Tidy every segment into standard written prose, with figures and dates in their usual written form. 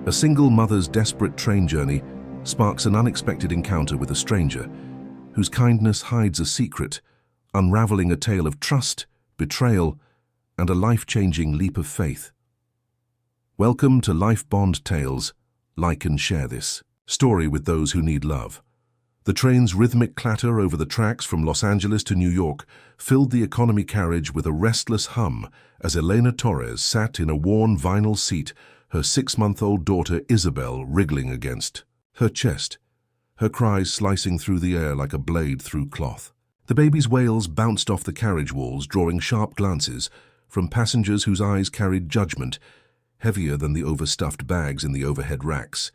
A single mother's desperate train journey sparks an unexpected encounter with a stranger whose kindness hides a secret, unraveling a tale of trust, betrayal, and a life-changing leap of faith. Welcome to Life Bond Tales. Like and share this story with those who need love. The train's rhythmic clatter over the tracks from Los Angeles to New York filled the economy carriage with a restless hum as Elena Torres sat in a worn vinyl seat, her 6-month-old daughter Isabel wriggling against her chest, her cries slicing through the air like a blade through cloth. The baby's wails bounced off the carriage walls, drawing sharp glances from passengers whose eyes carried judgment, heavier than the overstuffed bags in the overhead racks.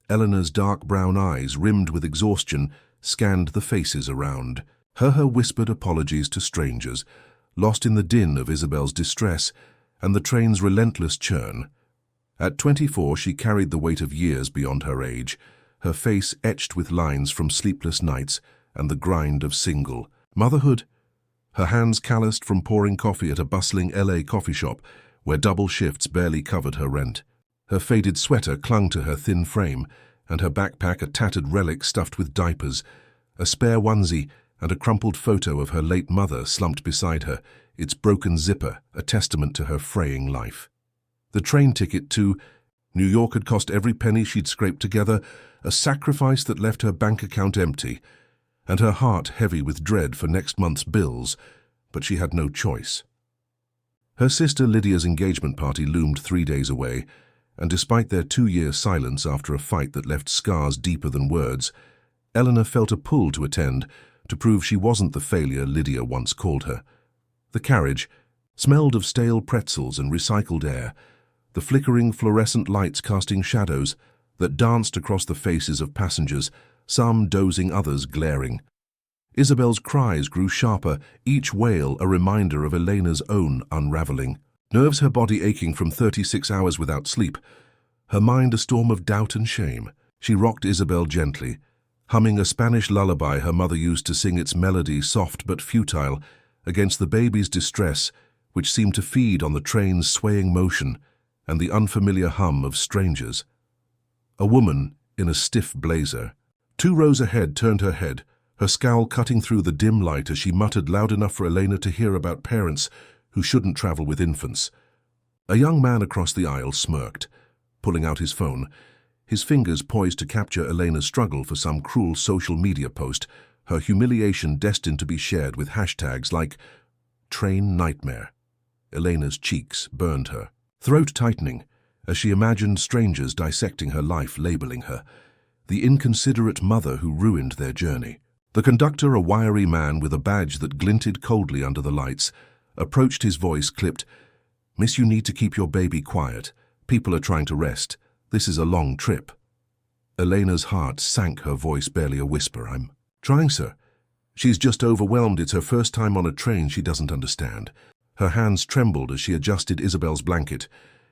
Eleanor's dark brown eyes, rimmed with exhaustion, scanned the faces around. Her whispered apologies to strangers, lost in the din of Isabel's distress and the train's relentless churn. At 24, she carried the weight of years beyond her age, her face etched with lines from sleepless nights and the grind of single motherhood, her hands calloused from pouring coffee at a bustling LA coffee shop where double shifts barely covered her rent. Her faded sweater clung to her thin frame, and her backpack a tattered relic stuffed with diapers, a spare onesie, and a crumpled photo of her late mother slumped beside her, its broken zipper a testament to her fraying life. The train ticket to New York had cost every penny she'd scraped together, a sacrifice that left her bank account empty, and her heart heavy with dread for next month's bills, but she had no choice. Her sister Lydia's engagement party loomed 3 days away, and despite their 2-year silence after a fight that left scars deeper than words, Eleanor felt a pull to attend, to prove she wasn't the failure Lydia once called her. The carriage smelled of stale pretzels and recycled air, the flickering fluorescent lights casting shadows that danced across the faces of passengers, some dozing, others glaring. Isabel's cries grew sharper, each wail a reminder of Elena's own unraveling. Nerves her body aching from 36 hours without sleep, her mind a storm of doubt and shame. She rocked Isabel gently, humming a Spanish lullaby her mother used to sing, its melody soft but futile against the baby's distress, which seemed to feed on the train's swaying motion and the unfamiliar hum of strangers. A woman in a stiff blazer, 2 rows ahead, turned her head, her scowl cutting through the dim light as she muttered loud enough for Elena to hear about parents who shouldn't travel with infants. A young man across the aisle smirked, pulling out his phone, his fingers poised to capture Elena's struggle for some cruel social media post, her humiliation destined to be shared with hashtags like Train Nightmare. Elena's cheeks burned her, throat tightening, as she imagined strangers dissecting her life, labeling her the inconsiderate mother who ruined their journey. The conductor, a wiry man with a badge that glinted coldly under the lights, approached, his voice clipped. "Miss, you need to keep your baby quiet. People are trying to rest. This is a long trip." Elena's heart sank, her voice barely a whisper. "I'm trying, sir. She's just overwhelmed. It's her first time on a train. She doesn't understand." Her hands trembled as she adjusted Isabel's blanket,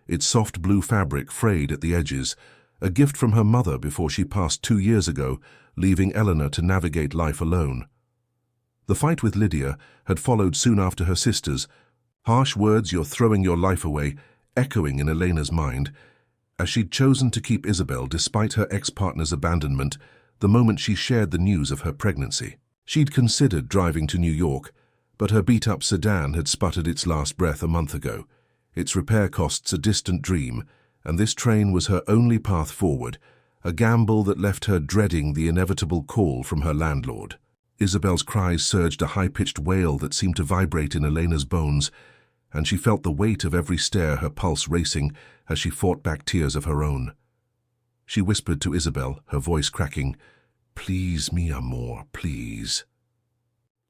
its soft blue fabric frayed at the edges, a gift from her mother before she passed 2 years ago, leaving Eleanor to navigate life alone. The fight with Lydia had followed soon after her sister's, harsh words, "You're throwing your life away," echoing in Elena's mind, as she'd chosen to keep Isabel despite her ex-partner's abandonment the moment she shared the news of her pregnancy. She'd considered driving to New York, but her beat-up sedan had sputtered its last breath a month ago, its repair costs a distant dream, and this train was her only path forward, a gamble that left her dreading the inevitable call from her landlord. Isabel's cries surged, a high-pitched wail that seemed to vibrate in Elena's bones, and she felt the weight of every stare, her pulse racing as she fought back tears of her own. She whispered to Isabel, her voice cracking, "Please, mi amor, please.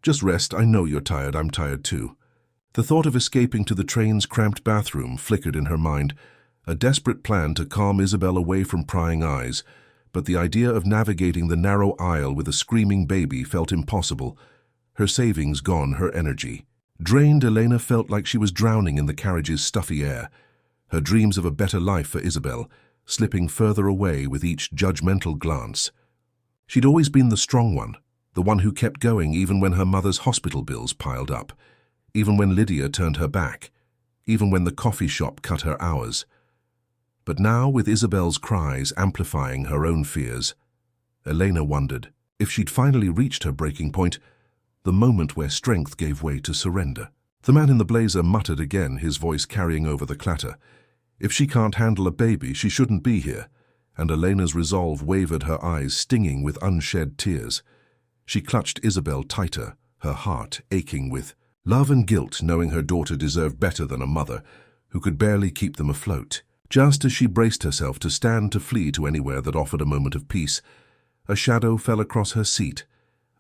Just rest. I know you're tired. I'm tired too." The thought of escaping to the train's cramped bathroom flickered in her mind, a desperate plan to calm Isabel away from prying eyes, but the idea of navigating the narrow aisle with a screaming baby felt impossible. Her savings gone, her energy drained, Elena felt like she was drowning in the carriage's stuffy air, her dreams of a better life for Isabel slipping further away with each judgmental glance. She'd always been the strong one, the one who kept going even when her mother's hospital bills piled up, even when Lydia turned her back, even when the coffee shop cut her hours. But now, with Isabel's cries amplifying her own fears, Elena wondered if she'd finally reached her breaking point, the moment where strength gave way to surrender. The man in the blazer muttered again, his voice carrying over the clatter. If she can't handle a baby, she shouldn't be here. And Elena's resolve wavered, her eyes stinging with unshed tears. She clutched Isabel tighter, her heart aching with love and guilt, knowing her daughter deserved better than a mother who could barely keep them afloat. Just as she braced herself to stand to flee to anywhere that offered a moment of peace, a shadow fell across her seat,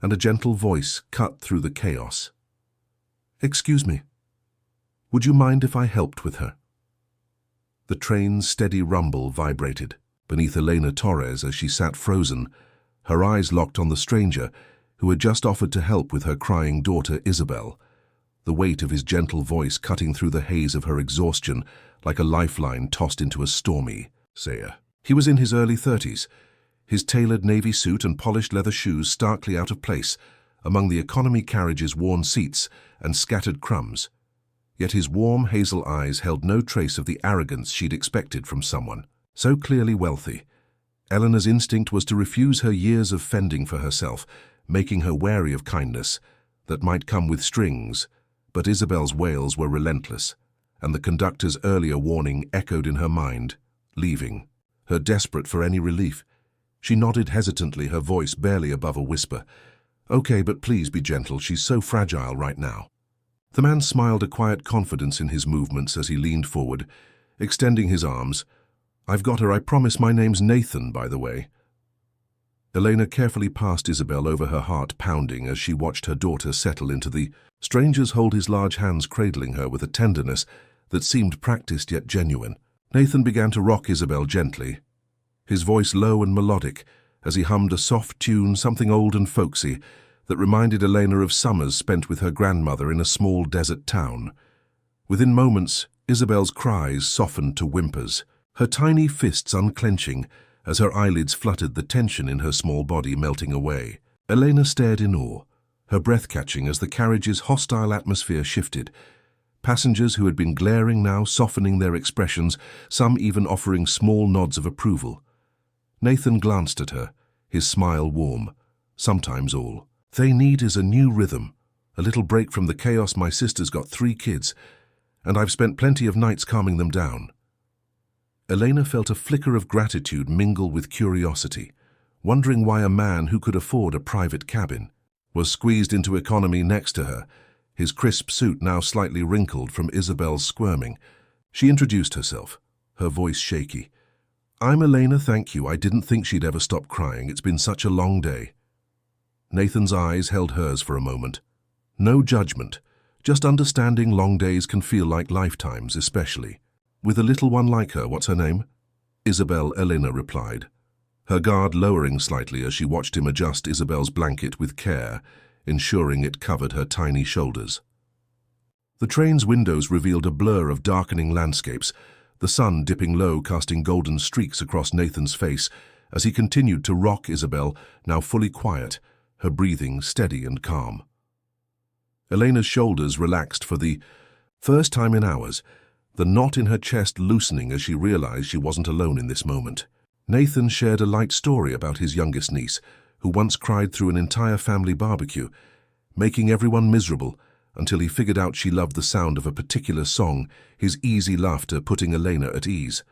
and a gentle voice cut through the chaos. "Excuse me. Would you mind if I helped with her?" The train's steady rumble vibrated beneath Elena Torres as she sat frozen, her eyes locked on the stranger who had just offered to help with her crying daughter Isabel, the weight of his gentle voice cutting through the haze of her exhaustion like a lifeline tossed into a stormy sea. He was in his early 30s, his tailored navy suit and polished leather shoes starkly out of place among the economy carriage's worn seats and scattered crumbs. Yet his warm hazel eyes held no trace of the arrogance she'd expected from someone so clearly wealthy. Eleanor's instinct was to refuse her years of fending for herself, making her wary of kindness that might come with strings, but Isabel's wails were relentless, and the conductor's earlier warning echoed in her mind, leaving her desperate for any relief. She nodded hesitantly, her voice barely above a whisper. "Okay, but please be gentle, she's so fragile right now." The man smiled, a quiet confidence in his movements as he leaned forward, extending his arms. "I've got her, I promise. My name's Nathan, by the way." Elena carefully passed Isabel over, her heart pounding as she watched her daughter settle into the strangers hold his large hands, cradling her with a tenderness that seemed practiced yet genuine. Nathan began to rock Isabel gently, his voice low and melodic as he hummed a soft tune, something old and folksy, that reminded Elena of summers spent with her grandmother in a small desert town. Within moments, Isabel's cries softened to whimpers, her tiny fists unclenching as her eyelids fluttered, the tension in her small body melting away. Elena stared in awe, her breath catching as the carriage's hostile atmosphere shifted. Passengers who had been glaring now softening their expressions, some even offering small nods of approval. Nathan glanced at her, his smile warm. "Sometimes all they need is a new rhythm, a little break from the chaos. My sister's got 3 kids, and I've spent plenty of nights calming them down." Elena felt a flicker of gratitude mingle with curiosity, wondering why a man who could afford a private cabin was squeezed into economy next to her, his crisp suit now slightly wrinkled from Isabel's squirming. She introduced herself, her voice shaky. "I'm Elena, thank you. I didn't think she'd ever stop crying. It's been such a long day." Nathan's eyes held hers for a moment. No judgment, just understanding long days can feel like lifetimes, especially with a little one like her. "What's her name?" "Isabel," Elena replied, her guard lowering slightly as she watched him adjust Isabel's blanket with care, ensuring it covered her tiny shoulders. The train's windows revealed a blur of darkening landscapes, the sun dipping low, casting golden streaks across Nathan's face as he continued to rock Isabel, now fully quiet, her breathing steady and calm. Elena's shoulders relaxed for the first time in hours, the knot in her chest loosening as she realized she wasn't alone in this moment. Nathan shared a light story about his youngest niece, who once cried through an entire family barbecue, making everyone miserable until he figured out she loved the sound of a particular song, his easy laughter putting Elena at ease.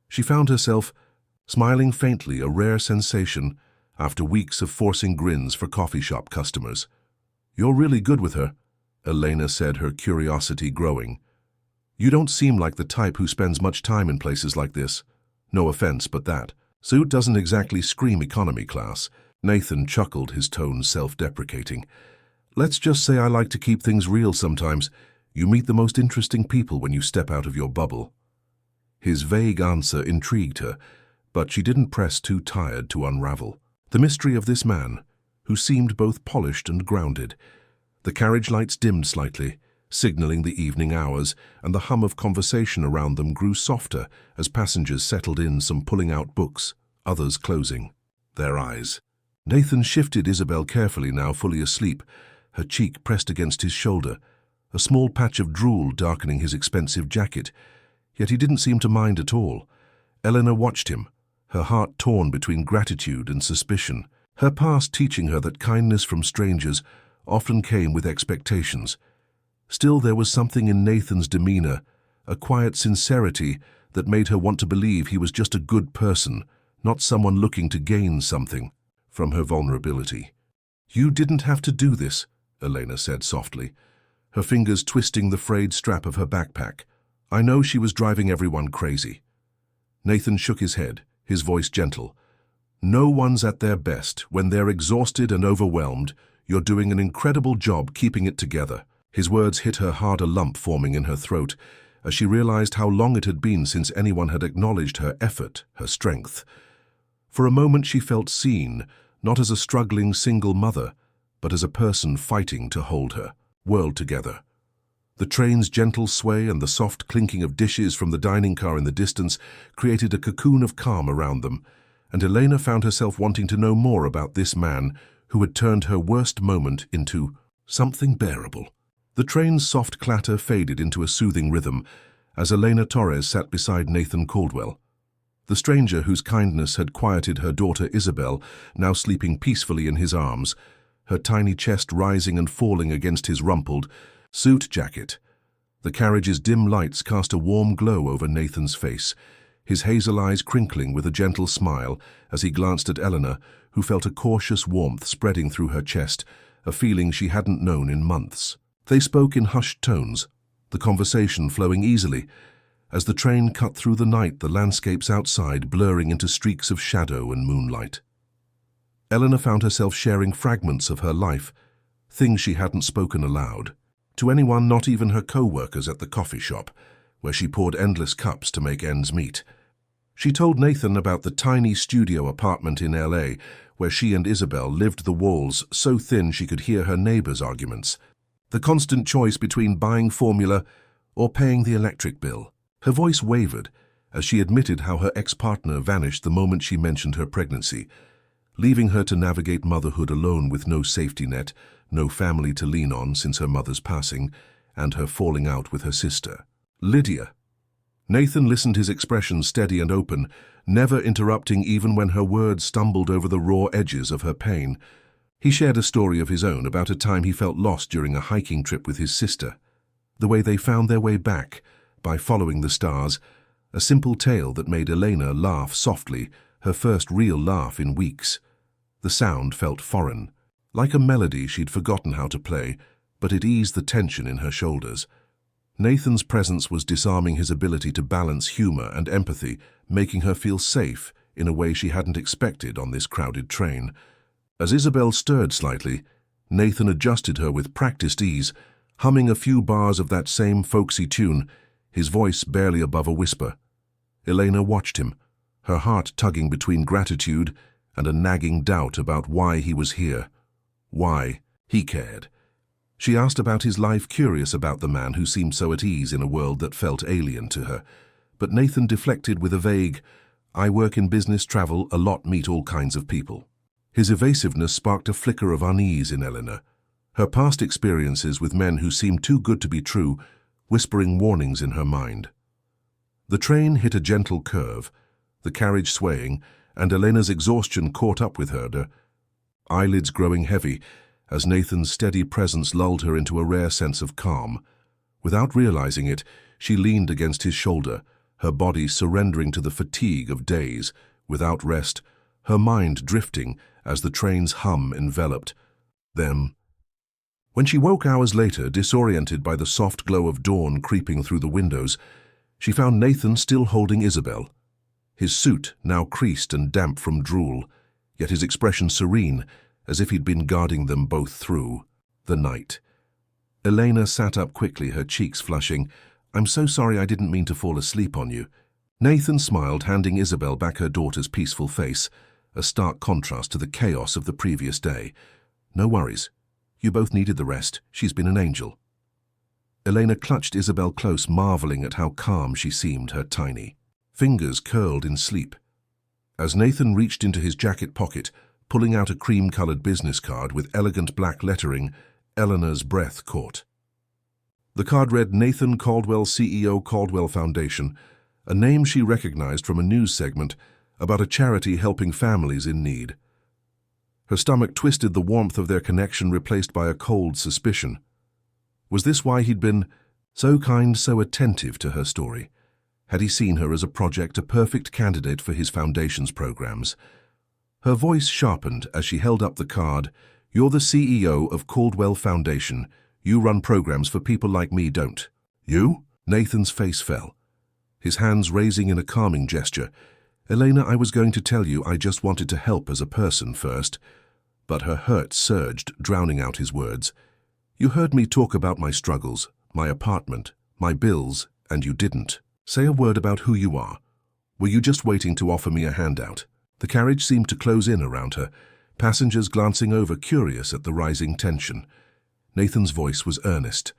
She found herself smiling faintly, a rare sensation after weeks of forcing grins for coffee shop customers. "You're really good with her," Elena said, her curiosity growing. "You don't seem like the type who spends much time in places like this. No offense, but that suit doesn't exactly scream economy class." Nathan chuckled, his tone self-deprecating. "Let's just say I like to keep things real sometimes. You meet the most interesting people when you step out of your bubble." His vague answer intrigued her, but she didn't press, too tired to unravel the mystery of this man, who seemed both polished and grounded. The carriage lights dimmed slightly, signaling the evening hours, and the hum of conversation around them grew softer as passengers settled in, some pulling out books, others closing their eyes. Nathan shifted Isabel carefully, now fully asleep, her cheek pressed against his shoulder, a small patch of drool darkening his expensive jacket. Yet he didn't seem to mind at all. Elena watched him, her heart torn between gratitude and suspicion, her past teaching her that kindness from strangers often came with expectations. Still, there was something in Nathan's demeanor, a quiet sincerity that made her want to believe he was just a good person, not someone looking to gain something from her vulnerability. "You didn't have to do this," Elena said softly, her fingers twisting the frayed strap of her backpack. "I know she was driving everyone crazy." Nathan shook his head, his voice gentle. "No one's at their best. When they're exhausted and overwhelmed, you're doing an incredible job keeping it together." His words hit her hard, a lump forming in her throat, as she realized how long it had been since anyone had acknowledged her effort, her strength. For a moment she felt seen, not as a struggling single mother, but as a person fighting to hold her world together. The train's gentle sway and the soft clinking of dishes from the dining car in the distance created a cocoon of calm around them, and Elena found herself wanting to know more about this man who had turned her worst moment into something bearable. The train's soft clatter faded into a soothing rhythm as Elena Torres sat beside Nathan Caldwell. The stranger whose kindness had quieted her daughter Isabel, now sleeping peacefully in his arms, her tiny chest rising and falling against his rumpled suit jacket. The carriage's dim lights cast a warm glow over Nathan's face, his hazel eyes crinkling with a gentle smile as he glanced at Eleanor, who felt a cautious warmth spreading through her chest, a feeling she hadn't known in months. They spoke in hushed tones, the conversation flowing easily. As the train cut through the night, the landscapes outside blurring into streaks of shadow and moonlight. Eleanor found herself sharing fragments of her life, things she hadn't spoken aloud to anyone, not even her co-workers at the coffee shop, where she poured endless cups to make ends meet. She told Nathan about the tiny studio apartment in LA, where she and Isabel lived, the walls so thin she could hear her neighbors' arguments, the constant choice between buying formula or paying the electric bill. Her voice wavered as she admitted how her ex-partner vanished the moment she mentioned her pregnancy, leaving her to navigate motherhood alone with no safety net, no family to lean on since her mother's passing, and her falling out with her sister, Lydia. Nathan listened, his expression steady and open, never interrupting even when her words stumbled over the raw edges of her pain. He shared a story of his own about a time he felt lost during a hiking trip with his sister, the way they found their way back by following the stars, a simple tale that made Elena laugh softly, her first real laugh in weeks. The sound felt foreign, like a melody she'd forgotten how to play, but it eased the tension in her shoulders. Nathan's presence was disarming his ability to balance humor and empathy, making her feel safe in a way she hadn't expected on this crowded train. As Isabel stirred slightly, Nathan adjusted her with practiced ease, humming a few bars of that same folksy tune, his voice barely above a whisper. Elena watched him, her heart tugging between gratitude and a nagging doubt about why he was here, why he cared. She asked about his life, curious about the man who seemed so at ease in a world that felt alien to her. But Nathan deflected with a vague, "I work in business, travel a lot, meet all kinds of people." His evasiveness sparked a flicker of unease in Eleanor, her past experiences with men who seemed too good to be true, whispering warnings in her mind. The train hit a gentle curve, the carriage swaying, and Elena's exhaustion caught up with her, eyelids growing heavy, as Nathan's steady presence lulled her into a rare sense of calm. Without realizing it, she leaned against his shoulder, her body surrendering to the fatigue of days, without rest, her mind drifting as the train's hum enveloped them. When she woke hours later, disoriented by the soft glow of dawn creeping through the windows, she found Nathan still holding Isabel, his suit now creased and damp from drool, yet his expression serene, as if he'd been guarding them both through the night. Elena sat up quickly, her cheeks flushing. "I'm so sorry, I didn't mean to fall asleep on you." Nathan smiled, handing Isabel back her daughter's peaceful face, a stark contrast to the chaos of the previous day. "No worries. You both needed the rest. She's been an angel." Elena clutched Isabel close, marveling at how calm she seemed, her tiny fingers curled in sleep. As Nathan reached into his jacket pocket, pulling out a cream-colored business card with elegant black lettering, Eleanor's breath caught. The card read, "Nathan Caldwell, CEO, Caldwell Foundation," a name she recognized from a news segment about a charity helping families in need. Her stomach twisted, the warmth of their connection replaced by a cold suspicion. Was this why he'd been so kind, so attentive to her story? Had he seen her as a project, a perfect candidate for his foundation's programs? Her voice sharpened as she held up the card. "You're the CEO of Caldwell Foundation. You run programs for people like me, don't you?" Nathan's face fell, his hands raising in a calming gesture. "Elena, I was going to tell you I just wanted to help as a person first." But her hurt surged, drowning out his words. "You heard me talk about my struggles, my apartment, my bills, and you didn't say a word about who you are. Were you just waiting to offer me a handout?" The carriage seemed to close in around her, passengers glancing over, curious at the rising tension. Nathan's voice was earnest.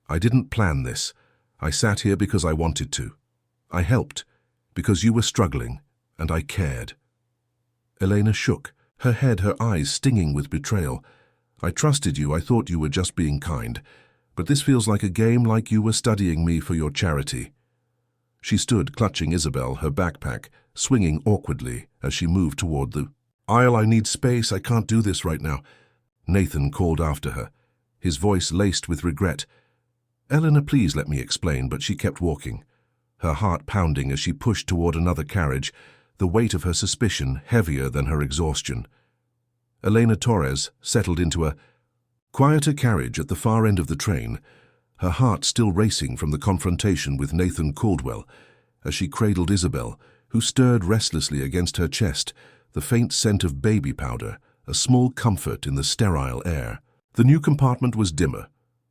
"I didn't plan this. I sat here because I wanted to. I helped because you were struggling, and I cared." Elena shook, her head, her eyes stinging with betrayal. "I trusted you. I thought you were just being kind. But this feels like a game, like you were studying me for your charity." She stood, clutching Isabel, her backpack, swinging awkwardly as she moved toward the aisle. "I need space. I can't do this right now," Nathan called after her, his voice laced with regret. "Elena, please let me explain," but she kept walking, her heart pounding as she pushed toward another carriage, the weight of her suspicion heavier than her exhaustion. Elena Torres settled into a quieter carriage at the far end of the train, her heart still racing from the confrontation with Nathan Caldwell, as she cradled Isabel, who stirred restlessly against her chest, the faint scent of baby powder, a small comfort in the sterile air. The new compartment was dimmer,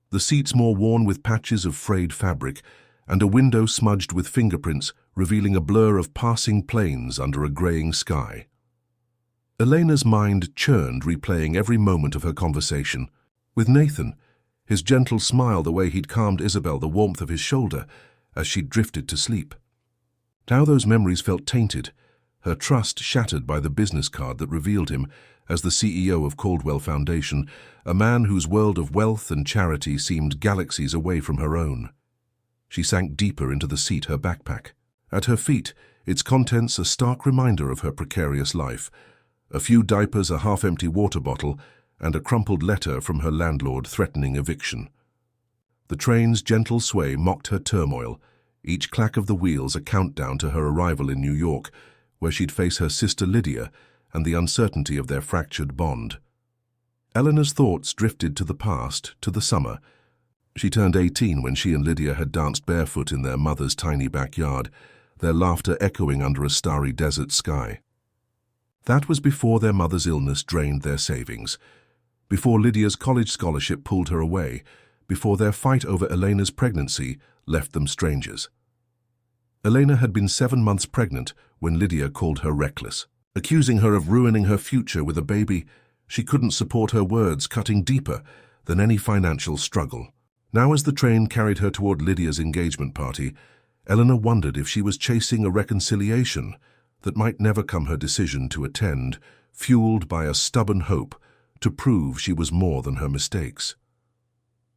the seats more worn with patches of frayed fabric, and a window smudged with fingerprints, revealing a blur of passing planes under a graying sky. Elena's mind churned, replaying every moment of her conversation with Nathan, his gentle smile, the way he'd calmed Isabel, the warmth of his shoulder as she drifted to sleep. Now those memories felt tainted, her trust shattered by the business card that revealed him as the CEO of Caldwell Foundation, a man whose world of wealth and charity seemed galaxies away from her own. She sank deeper into the seat, her backpack. At her feet, its contents a stark reminder of her precarious life. A few diapers, a half-empty water bottle, and a crumpled letter from her landlord threatening eviction. The train's gentle sway mocked her turmoil, each clack of the wheels a countdown to her arrival in New York, where she'd face her sister Lydia and the uncertainty of their fractured bond. Eleanor's thoughts drifted to the past, to the summer. She turned 18 when she and Lydia had danced barefoot in their mother's tiny backyard, their laughter echoing under a starry desert sky. That was before their mother's illness drained their savings, before Lydia's college scholarship pulled her away, before their fight over Elena's pregnancy left them strangers. Elena had been 7 months pregnant when Lydia called her reckless, accusing her of ruining her future with a baby. She couldn't support her words, cutting deeper than any financial struggle. Now, as the train carried her toward Lydia's engagement party, Eleanor wondered if she was chasing a reconciliation that might never come, her decision to attend, fueled by a stubborn hope to prove she was more than her mistakes.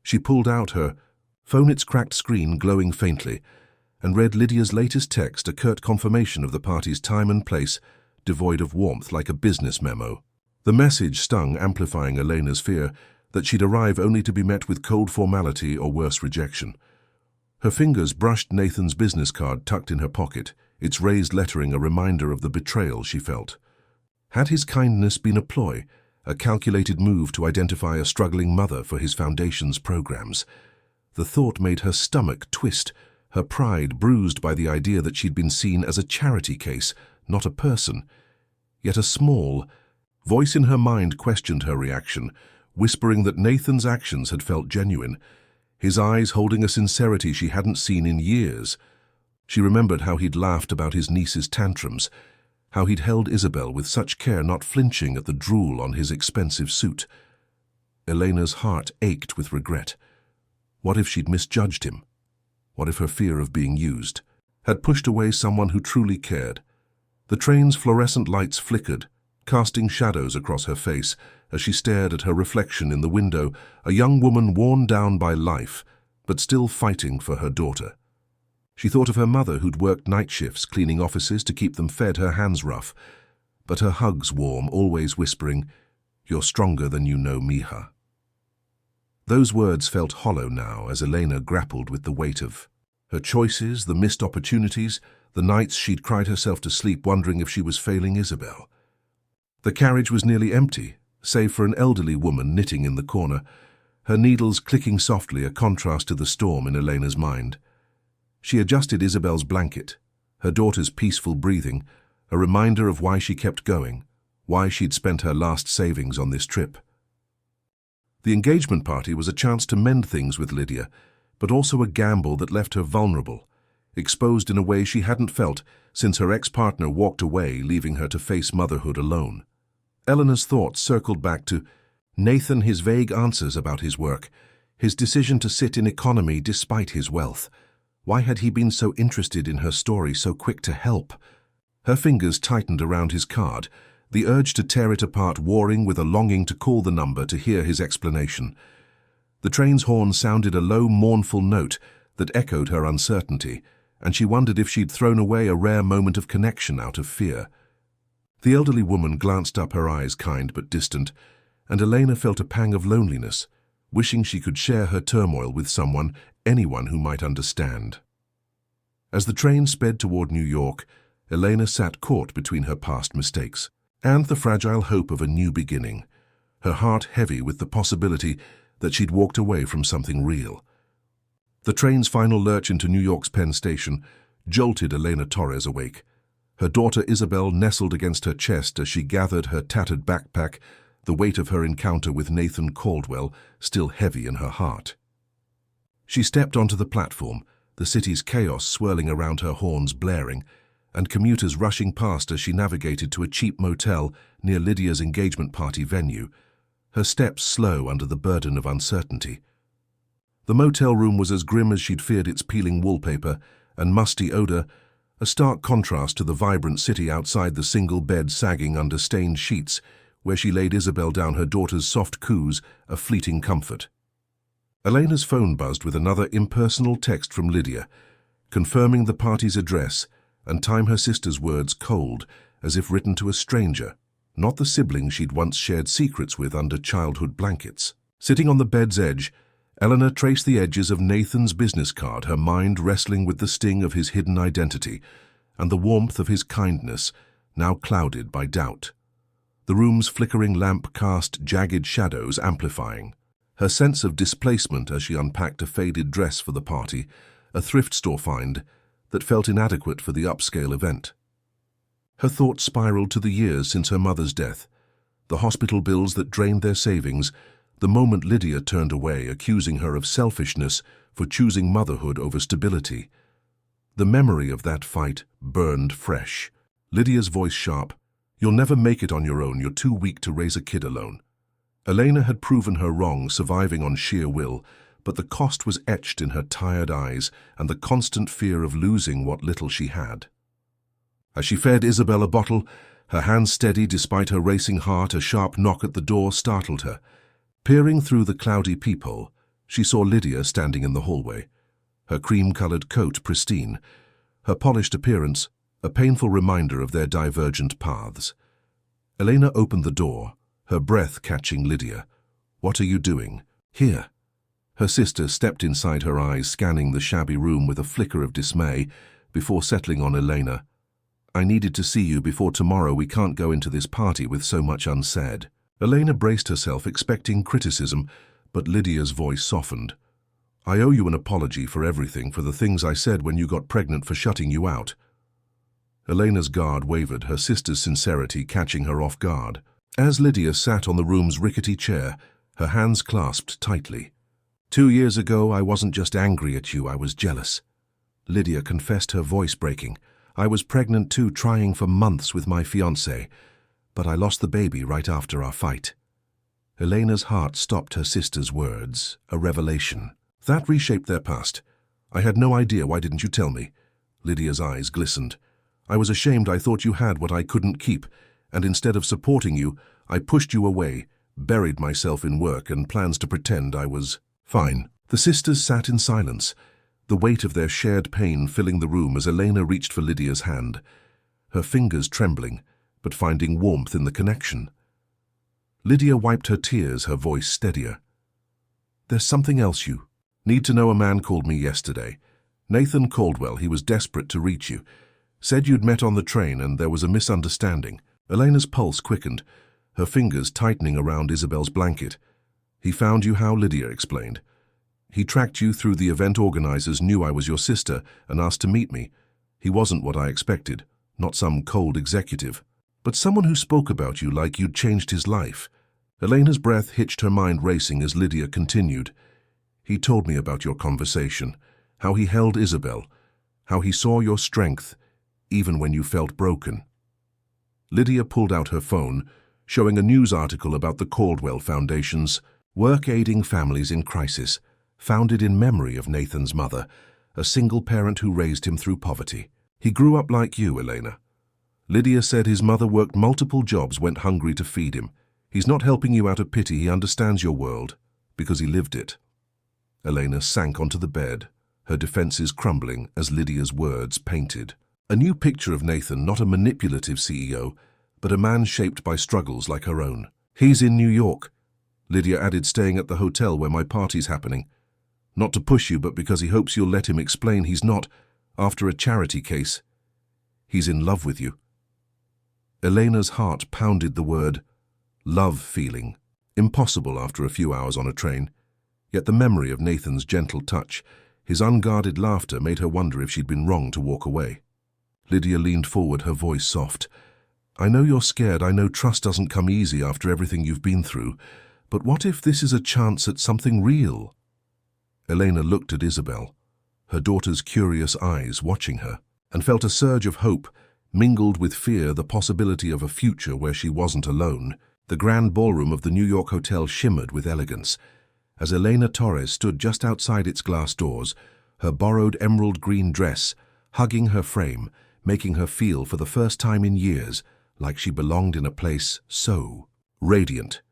She pulled out her phone, its cracked screen glowing faintly, and read Lydia's latest text, a curt confirmation of the party's time and place, devoid of warmth, like a business memo. The message stung, amplifying Elena's fear that she'd arrive only to be met with cold formality or worse, rejection. Her fingers brushed Nathan's business card tucked in her pocket, its raised lettering a reminder of the betrayal she felt. Had his kindness been a ploy, a calculated move to identify a struggling mother for his foundation's programs? The thought made her stomach twist, her pride bruised by the idea that she'd been seen as a charity case, not a person. Yet a small voice in her mind questioned her reaction, whispering that Nathan's actions had felt genuine, his eyes holding a sincerity she hadn't seen in years. She remembered how he'd laughed about his niece's tantrums, how he'd held Isabel with such care, not flinching at the drool on his expensive suit. Elena's heart ached with regret. What if she'd misjudged him? What if her fear of being used had pushed away someone who truly cared? The train's fluorescent lights flickered, casting shadows across her face as she stared at her reflection in the window, a young woman worn down by life, but still fighting for her daughter. She thought of her mother who'd worked night shifts cleaning offices to keep them fed, her hands rough, but her hugs warm, always whispering, "You're stronger than you know, mija." Those words felt hollow now as Elena grappled with the weight of her choices, the missed opportunities, the nights she'd cried herself to sleep wondering if she was failing Isabel. The carriage was nearly empty, save for an elderly woman knitting in the corner, her needles clicking softly, a contrast to the storm in Elena's mind. She adjusted Isabel's blanket, her daughter's peaceful breathing, a reminder of why she kept going, why she'd spent her last savings on this trip. The engagement party was a chance to mend things with Lydia, but also a gamble that left her vulnerable, exposed in a way she hadn't felt since her ex-partner walked away, leaving her to face motherhood alone. Eleanor's thoughts circled back to Nathan, his vague answers about his work, his decision to sit in economy despite his wealth. Why had he been so interested in her story, so quick to help? Her fingers tightened around his card, the urge to tear it apart warring with a longing to call the number to hear his explanation. The train's horn sounded a low, mournful note that echoed her uncertainty, and she wondered if she'd thrown away a rare moment of connection out of fear. The elderly woman glanced up, her eyes kind but distant, and Elena felt a pang of loneliness, wishing she could share her turmoil with someone, anyone who might understand. As the train sped toward New York, Elena sat caught between her past mistakes and the fragile hope of a new beginning, her heart heavy with the possibility that she'd walked away from something real. The train's final lurch into New York's Penn Station jolted Elena Torres awake. Her daughter Isabel nestled against her chest as she gathered her tattered backpack, the weight of her encounter with Nathan Caldwell still heavy in her heart. She stepped onto the platform, the city's chaos swirling around her, horns blaring, and commuters rushing past as she navigated to a cheap motel near Lydia's engagement party venue, her steps slow under the burden of uncertainty. The motel room was as grim as she'd feared, its peeling wallpaper and musty odor, a stark contrast to the vibrant city outside, the single bed sagging under stained sheets, where she laid Isabel down, her daughter's soft coos a fleeting comfort. Elena's phone buzzed with another impersonal text from Lydia, confirming the party's address and time, her sister's words cold, as if written to a stranger, not the sibling she'd once shared secrets with under childhood blankets. Sitting on the bed's edge, Eleanor traced the edges of Nathan's business card, her mind wrestling with the sting of his hidden identity and the warmth of his kindness, now clouded by doubt. The room's flickering lamp cast jagged shadows, amplifying her sense of displacement as she unpacked a faded dress for the party, a thrift store find that felt inadequate for the upscale event. Her thoughts spiraled to the years since her mother's death, the hospital bills that drained their savings, the moment Lydia turned away, accusing her of selfishness for choosing motherhood over stability. The memory of that fight burned fresh. Lydia's voice sharp, "You'll never make it on your own, you're too weak to raise a kid alone." Elena had proven her wrong, surviving on sheer will, but the cost was etched in her tired eyes and the constant fear of losing what little she had. As she fed Isabel a bottle, her hands steady despite her racing heart, a sharp knock at the door startled her. Peering through the cloudy peephole, she saw Lydia standing in the hallway, her cream-colored coat pristine, her polished appearance a painful reminder of their divergent paths. Elena opened the door, her breath catching Lydia. "What are you doing?" "Here." Her sister stepped inside, her eyes scanning the shabby room with a flicker of dismay before settling on Elena. "I needed to see you before tomorrow. We can't go into this party with so much unsaid." Elena braced herself, expecting criticism, but Lydia's voice softened. "I owe you an apology for everything, for the things I said when you got pregnant, for shutting you out." Elena's guard wavered, her sister's sincerity catching her off guard. As Lydia sat on the room's rickety chair, her hands clasped tightly. 2 years ago, I wasn't just angry at you, I was jealous." Lydia confessed, her voice breaking. "I was pregnant too, trying for months with my fiancé, but I lost the baby right after our fight." Elena's heart stopped her sister's words, a revelation. "That reshaped their past. I had no idea, why didn't you tell me?" Lydia's eyes glistened. "I was ashamed, I thought you had what I couldn't keep, and instead of supporting you, I pushed you away, buried myself in work and plans to pretend I was fine." The sisters sat in silence, the weight of their shared pain filling the room as Elena reached for Lydia's hand, her fingers trembling, but finding warmth in the connection. Lydia wiped her tears, her voice steadier. "There's something else you need to know. A man called me yesterday. Nathan Caldwell. He was desperate to reach you. Said you'd met on the train and there was a misunderstanding." Elena's pulse quickened, her fingers tightening around Isabel's blanket. "He found you how?" Lydia explained. "He tracked you through. The event organizers knew I was your sister and asked to meet me. He wasn't what I expected, not some cold executive, but someone who spoke about you like you'd changed his life." Elena's breath hitched, her mind racing as Lydia continued. "He told me about your conversation, how he held Isabel, how he saw your strength, even when you felt broken." Lydia pulled out her phone, showing a news article about the Caldwell Foundation's work aiding families in crisis, founded in memory of Nathan's mother, a single parent who raised him through poverty. "He grew up like you, Elena." Lydia said his mother worked multiple jobs, went hungry to feed him. "He's not helping you out of pity. He understands your world, because he lived it." Elena sank onto the bed, her defenses crumbling as Lydia's words painted a new picture of Nathan, not a manipulative CEO, but a man shaped by struggles like her own. "He's in New York," Lydia added, "staying at the hotel where my party's happening. Not to push you, but because he hopes you'll let him explain he's not after a charity case. He's in love with you." Elena's heart pounded the word love feeling. Impossible after a few hours on a train. Yet the memory of Nathan's gentle touch, his unguarded laughter, made her wonder if she'd been wrong to walk away. Lydia leaned forward, her voice soft. "I know you're scared. I know trust doesn't come easy after everything you've been through. But what if this is a chance at something real?" Elena looked at Isabel, her daughter's curious eyes watching her, and felt a surge of hope, mingled with fear, the possibility of a future where she wasn't alone. The grand ballroom of the New York hotel shimmered with elegance. As Elena Torres stood just outside its glass doors, her borrowed emerald green dress hugging her frame, making her feel for the first time in years like she belonged in a place so radiant.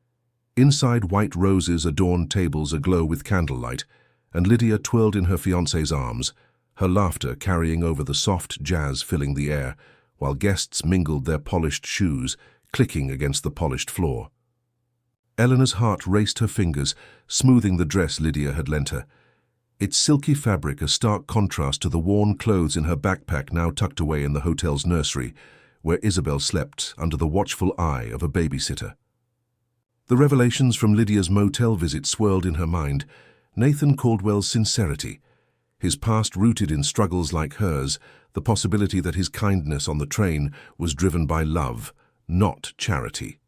Inside, white roses adorned tables aglow with candlelight, and Lydia twirled in her fiancé's arms, her laughter carrying over the soft jazz filling the air, while guests mingled their polished shoes, clicking against the polished floor. Eleanor's heart raced, her fingers smoothing the dress Lydia had lent her. Its silky fabric a stark contrast to the worn clothes in her backpack now tucked away in the hotel's nursery, where Isabel slept under the watchful eye of a babysitter. The revelations from Lydia's motel visit swirled in her mind. Nathan Caldwell's sincerity, his past rooted in struggles like hers, the possibility that his kindness on the train was driven by love, not charity.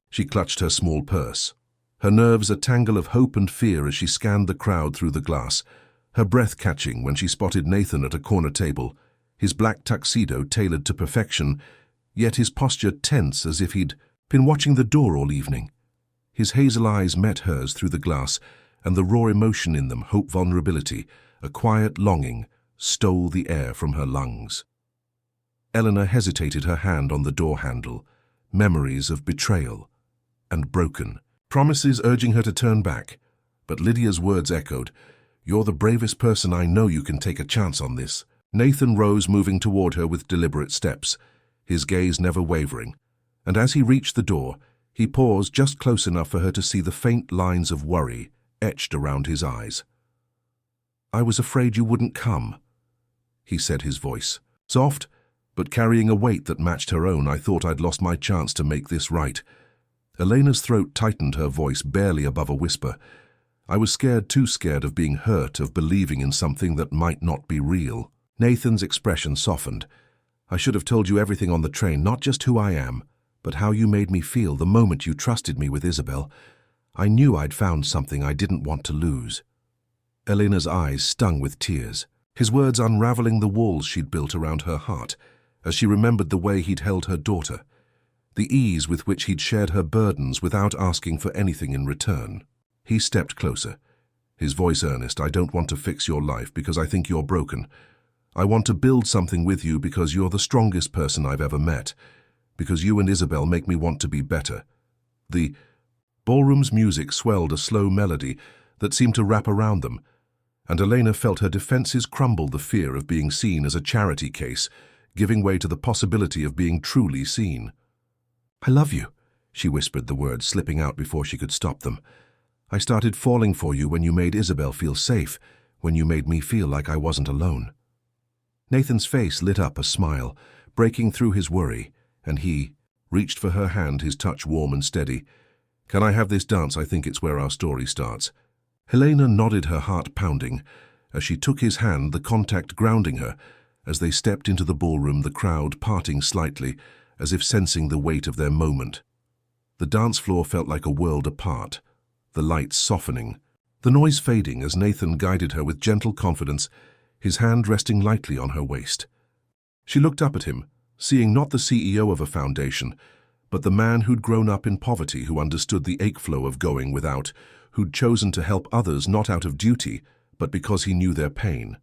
She clutched her small purse, her nerves a tangle of hope and fear as she scanned the crowd through the glass, her breath catching when she spotted Nathan at a corner table, his black tuxedo tailored to perfection, yet his posture tense as if he'd been watching the door all evening. His hazel eyes met hers through the glass, and the raw emotion in them, hope, vulnerability, a quiet longing, stole the air from her lungs. Eleanor hesitated, her hand on the door handle, memories of betrayal and broken promises urging her to turn back. But Lydia's words echoed, "You're the bravest person I know. You can take a chance on this." Nathan rose, moving toward her with deliberate steps, his gaze never wavering, and as he reached the door, he paused just close enough for her to see the faint lines of worry etched around his eyes. "I was afraid you wouldn't come," he said, his voice soft, but carrying a weight that matched her own. "I thought I'd lost my chance to make this right." Elena's throat tightened, her voice barely above a whisper. "I was scared, too scared of being hurt, of believing in something that might not be real." Nathan's expression softened. "I should have told you everything on the train, not just who I am, but how you made me feel the moment you trusted me with Isabel. I knew I'd found something I didn't want to lose." Elena's eyes stung with tears, his words unraveling the walls she'd built around her heart, as she remembered the way he'd held her daughter, the ease with which he'd shared her burdens without asking for anything in return. He stepped closer, his voice earnest. "I don't want to fix your life because I think you're broken. I want to build something with you because you're the strongest person I've ever met, because you and Isabel make me want to be better." The ballroom's music swelled, a slow melody that seemed to wrap around them, and Elena felt her defenses crumble, the fear of being seen as a charity case, giving way to the possibility of being truly seen. "I love you," she whispered, the words slipping out before she could stop them. "I started falling for you when you made Isabel feel safe, when you made me feel like I wasn't alone." Nathan's face lit up a smile, breaking through his worry, and he reached for her hand, his touch warm and steady. "Can I have this dance? I think it's where our story starts." Helena nodded, her heart pounding, as she took his hand, the contact grounding her. As they stepped into the ballroom, the crowd parting slightly, as if sensing the weight of their moment. The dance floor felt like a world apart, the lights softening, the noise fading as Nathan guided her with gentle confidence, his hand resting lightly on her waist. She looked up at him, seeing not the CEO of a foundation, but the man who'd grown up in poverty, who understood the ache flow of going without, who'd chosen to help others not out of duty, but because he knew their pain.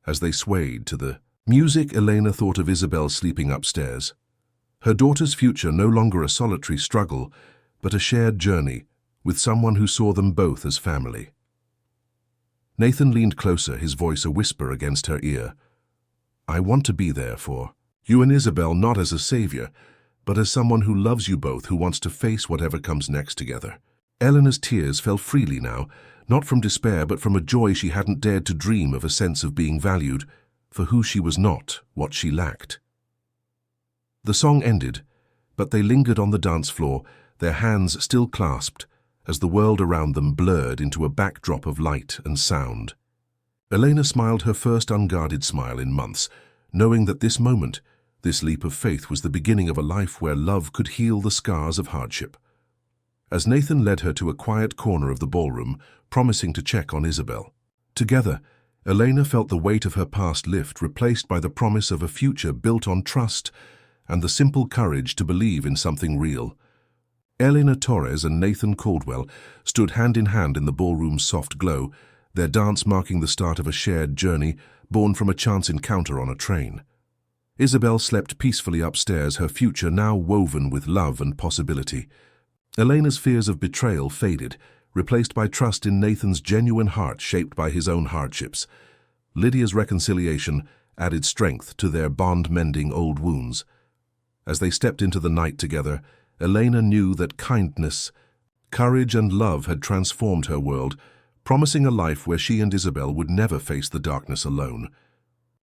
As they swayed to the music, Elena thought of Isabel sleeping upstairs. Her daughter's future no longer a solitary struggle, but a shared journey with someone who saw them both as family. Nathan leaned closer, his voice a whisper against her ear. "I want to be there for you and Isabel, not as a savior, but as someone who loves you both, who wants to face whatever comes next together." Eleanor's tears fell freely now, not from despair but from a joy she hadn't dared to dream of, a sense of being valued for who she was not, what she lacked. The song ended, but they lingered on the dance floor, their hands still clasped, as the world around them blurred into a backdrop of light and sound. Elena smiled her first unguarded smile in months, knowing that this moment, this leap of faith, was the beginning of a life where love could heal the scars of hardship. As Nathan led her to a quiet corner of the ballroom, promising to check on Isabel. Together, Elena felt the weight of her past lift, replaced by the promise of a future built on trust and the simple courage to believe in something real. Elena Torres and Nathan Caldwell stood hand in hand in the ballroom's soft glow, their dance marking the start of a shared journey born from a chance encounter on a train. Isabel slept peacefully upstairs, her future now woven with love and possibility. Elena's fears of betrayal faded, replaced by trust in Nathan's genuine heart shaped by his own hardships. Lydia's reconciliation added strength to their bond-mending old wounds. As they stepped into the night together, Elena knew that kindness, courage and love had transformed her world, promising a life where she and Isabel would never face the darkness alone.